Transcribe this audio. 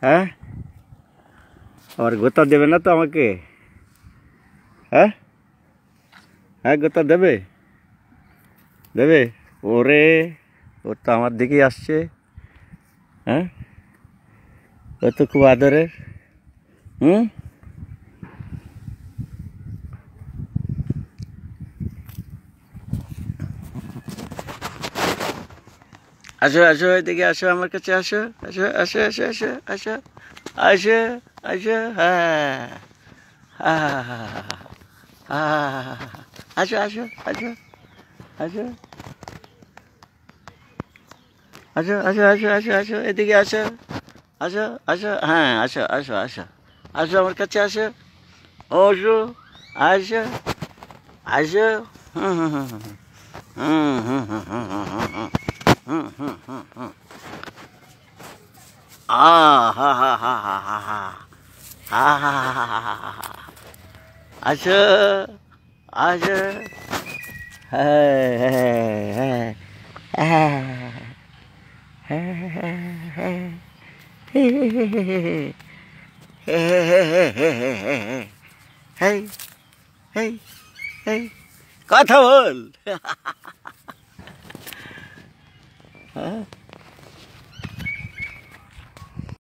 হ্যাঁ, আবার গোতা দেবে না তো আমাকে? হ্যাঁ হ্যাঁ, গোতা দেবে? দেবে? ওরে, ও তো আমার দিকেই আসছে। হ্যাঁ, ও তো খুব আদরের। হুম, আসো আসো, এদিকে আসো, আমার কাছে আসো, আসো আসো আসো আসো আসো আসো আসো। হ্যাঁ হ্যাঁ, আসো আসো আসো আসো আসো আসো আসো আসো আসো, এদিকে আসো, আসো আসো, হ্যাঁ আসো আসো আসো আসো, আমার কাছে আসো, আসো আসো আসো। হুম হুম হুম হুম হুম হুম হুম হুম হুম হুম হুম। হা হা হা হা হা হা আসো আসো। হ্যাঁ হ্যাঁ হ্যাঁ হ্যাঁ হ্যাঁ হেই হেই হেই, কথা বল।